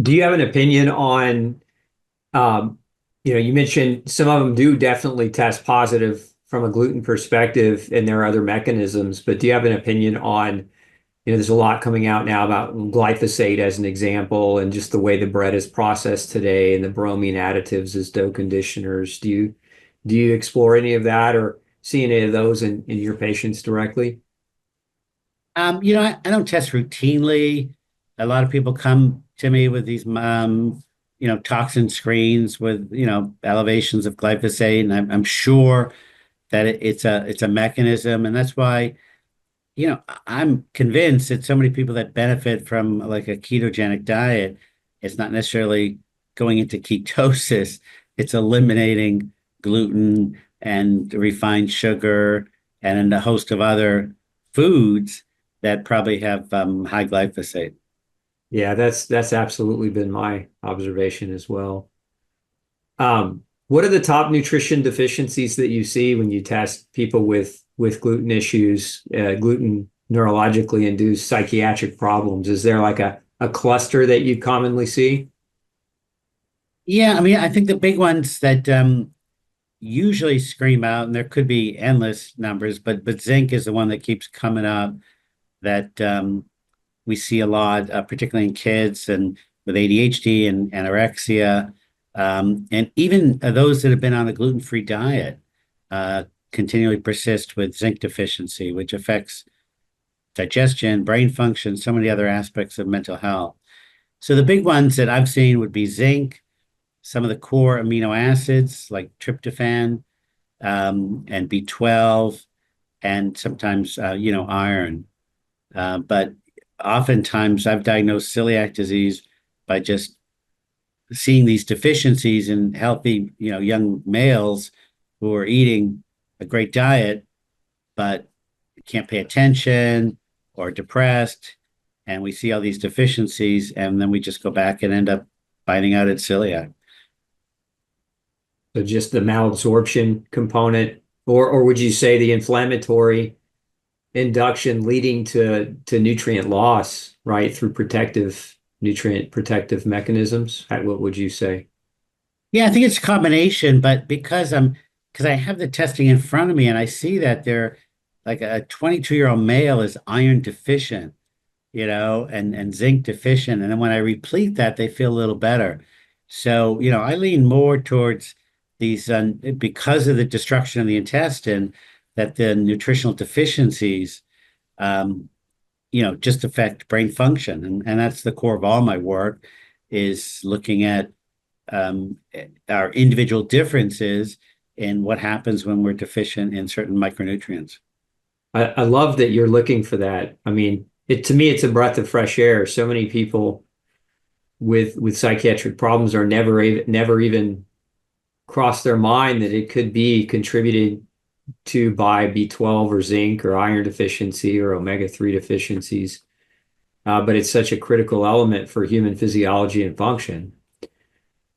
Do you have an opinion on, um, you mentioned some of them do definitely test positive from a gluten perspective, and there are other mechanisms, but do you have an opinion on, there's a lot coming out now about glyphosate as an example, and just the way the bread is processed today and the bromine additives as dough conditioners. Do you explore any of that or see any of those in your patients directly? I don't test routinely. A lot of people come to me with these, toxin screens with, elevations of glyphosate, and I'm sure that it's a mechanism, and that's why, I'm convinced that so many people that benefit from like a ketogenic diet, it's not necessarily going into ketosis, it's eliminating gluten and refined sugar and a host of other foods that probably have high glyphosate. Yeah, that's absolutely been my observation as well. What are the top nutrition deficiencies that you see when you test people with gluten issues, gluten neurologically induced psychiatric problems? Is there like a cluster that you commonly see? Yeah, I mean, I think the big ones that usually scream out, and there could be endless numbers, but zinc is the one that keeps coming up that we see a lot, particularly in kids and with ADHD and anorexia, and even those that have been on a gluten-free diet uh, continually persist with zinc deficiency, which affects digestion, brain function, so many other aspects of mental health. So the big ones that I've seen would be zinc, some of the core amino acids like tryptophan, and B12, and sometimes iron. But oftentimes I've diagnosed celiac disease by just seeing these deficiencies in healthy, young males who are eating a great diet, but can't pay attention or depressed. And we see all these deficiencies, and then we just go back and end up finding out it's celiac. So just the malabsorption component, or would you say the inflammatory induction leading to nutrient loss, right, through nutrient protective mechanisms? What would you say? Yeah, I think it's a combination, but because I have the testing in front of me and I see that they're like a 22-year-old male is iron deficient, and zinc deficient. And then when I replete that, they feel a little better. So, I lean more towards these because of the destruction of the intestine, that the nutritional deficiencies, um, just affect brain function. And that's the core of all my work is looking at um, our individual differences in what happens when we're deficient in certain micronutrients. I love that you're looking for that. I mean, to me, it's a breath of fresh air. So many people with psychiatric problems are never even cross their mind that it could be contributed to by B12 or zinc or iron deficiency or omega-3 deficiencies. But it's such a critical element for human physiology and function.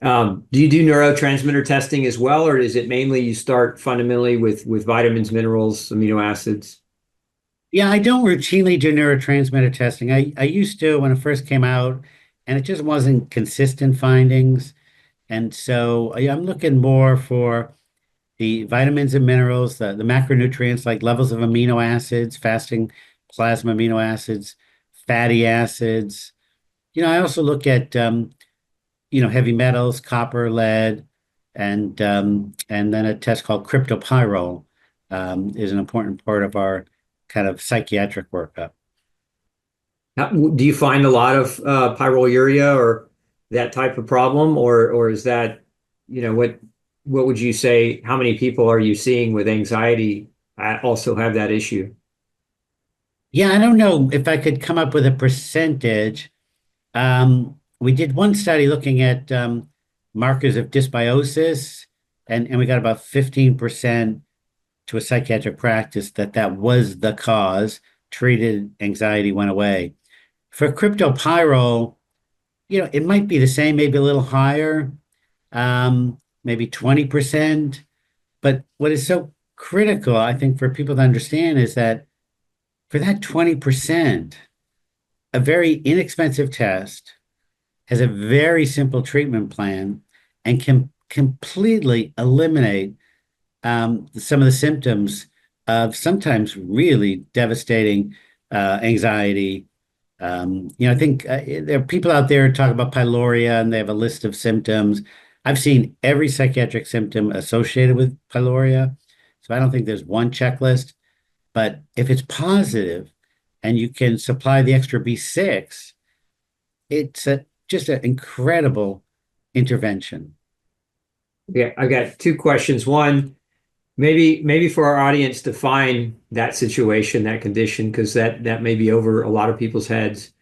Do you do neurotransmitter testing as well, or is it mainly you start fundamentally with vitamins, minerals, amino acids? Yeah, I don't routinely do neurotransmitter testing. I used to when it first came out, and it just wasn't consistent findings. And so I'm looking more for the vitamins and minerals, the macronutrients like levels of amino acids, fasting plasma amino acids, fatty acids. I also look at heavy metals, copper, lead, and then a test called cryptopyrrole is an important part of our kind of psychiatric workup. Do you find a lot of pyroluria or that type of problem, or is that, what would you say? How many people are you seeing with anxiety also have that issue? Yeah, I don't know if I could come up with a percentage. We did one study looking at markers of dysbiosis, and we got about 15% to a psychiatric practice that was the cause. Treated anxiety went away. For cryptopyrrole, it might be the same, maybe a little higher, maybe 20%. But what is so critical, I think, for people to understand is that for that 20%, a very inexpensive test has a very simple treatment plan and can completely eliminate some of the symptoms of sometimes really devastating anxiety. I think there are people out there who talk about pyroluria and they have a list of symptoms. I've seen every psychiatric symptom associated with pyroluria, so I don't think there's one checklist. But if it's positive and you can supply the extra B6, it's just an incredible intervention. Yeah, I got two questions. One, maybe for our audience define that situation, that condition, because that may be over a lot of people's heads.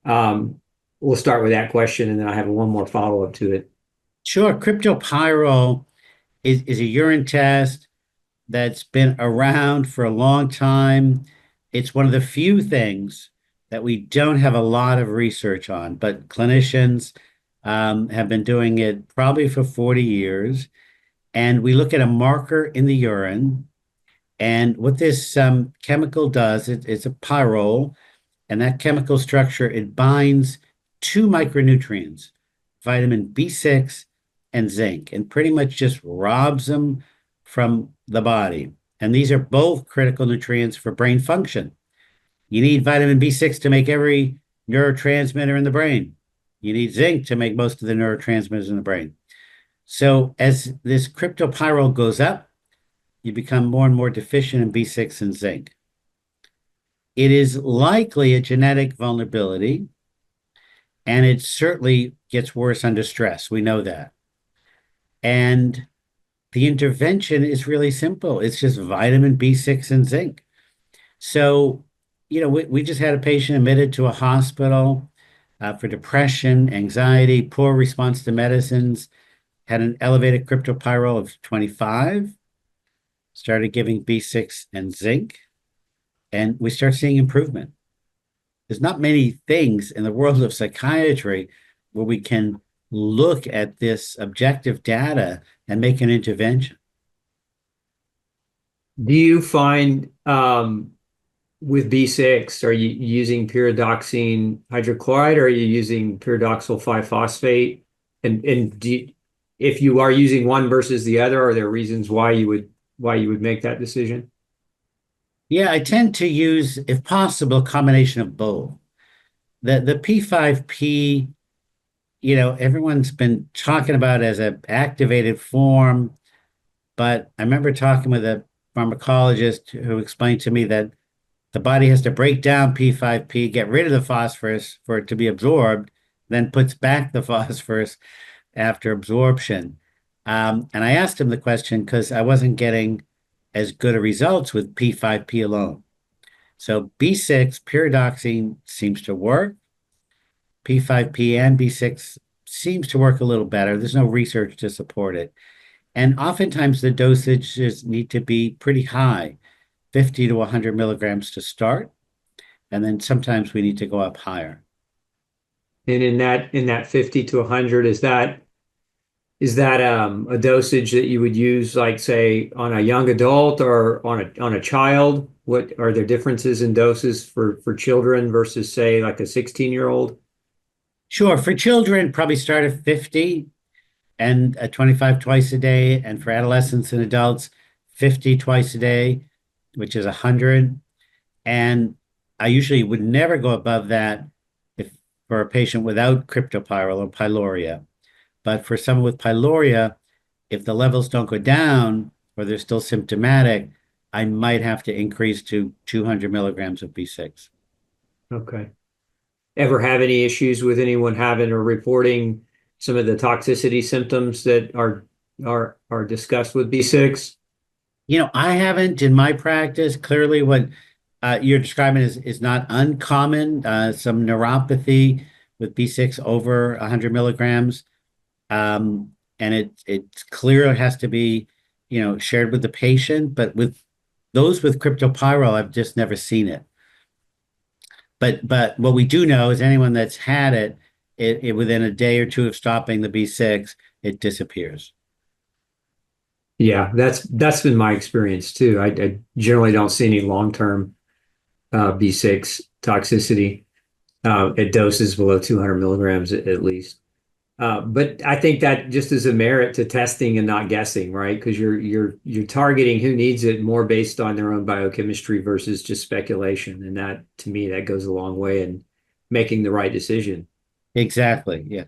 Um, we'll start with that question, and then I have one more follow-up to it. Sure, cryptopyrrole is a urine test that's been around for a long time. It's one of the few things that we don't have a lot of research on, but clinicians have been doing it probably for 40 years. And we look at a marker in the urine. And what this chemical does, it's a pyrrole, and that chemical structure, it binds two micronutrients, vitamin B6 and zinc, and pretty much just robs them from the body. And these are both critical nutrients for brain function. You need vitamin B6 to make every neurotransmitter in the brain. You need zinc to make most of the neurotransmitters in the brain. So as this cryptopyrrole goes up, you become more and more deficient in B6 and zinc. It is likely a genetic vulnerability, and it certainly gets worse under stress. We know that. And the intervention is really simple. It's just vitamin B6 and zinc. So, we just had a patient admitted to a hospital for depression, anxiety, poor response to medicines, had an elevated cryptopyrrole of 25, started giving B6 and zinc, and we start seeing improvement. There's not many things in the world of psychiatry where we can look at this objective data and make an intervention. Do you find with B6, are you using pyridoxine hydrochloride or are you using pyridoxal 5-phosphate? And if you are using one versus the other, are there reasons why you would make that decision? Yeah, I tend to use, if possible, a combination of both. The P5P, everyone's been talking about as an activated form, but I remember talking with a pharmacologist who explained to me that the body has to break down P5P, get rid of the phosphorus for it to be absorbed, then puts back the phosphorus after absorption. And I asked him the question because I wasn't getting as good a results with P5P alone. So B6, pyridoxine seems to work. P5P and B6 seems to work a little better. There's no research to support it. And oftentimes the dosages need to be pretty high, 50 to 100 milligrams to start. And then sometimes we need to go up higher. And in that 50 to 100, is that a dosage that you would use, like say, on a young adult or on a child? What are there differences in doses for children versus say like a 16-year-old? Sure, for children, probably start at 50 and 25 twice a day. And for adolescents and adults, 50 twice a day, which is 100. And I usually would never go above that if for a patient without cryptopyrrole or pyroluria. But for someone with pyroluria, if the levels don't go down or they're still symptomatic, I might have to increase to 200 milligrams of B6. Okay. Ever have any issues with anyone having or reporting some of the toxicity symptoms that are discussed with B6? I haven't in my practice. Clearly, what you're describing is not uncommon. Some neuropathy with B6 over 100 milligrams. And it's clear it has to be, shared with the patient, but with those with cryptopyrrole, I've just never seen it. But what we do know is anyone that's had it within a day or two of stopping the B6, it disappears. Yeah, that's been my experience too. I generally don't see any long-term B6 toxicity. at doses below 200 milligrams at least. But I think that just is a merit to testing and not guessing, right? Because you're targeting who needs it more based on their own biochemistry versus just speculation. And that, to me, that goes a long way in making the right decision. Exactly. Yeah.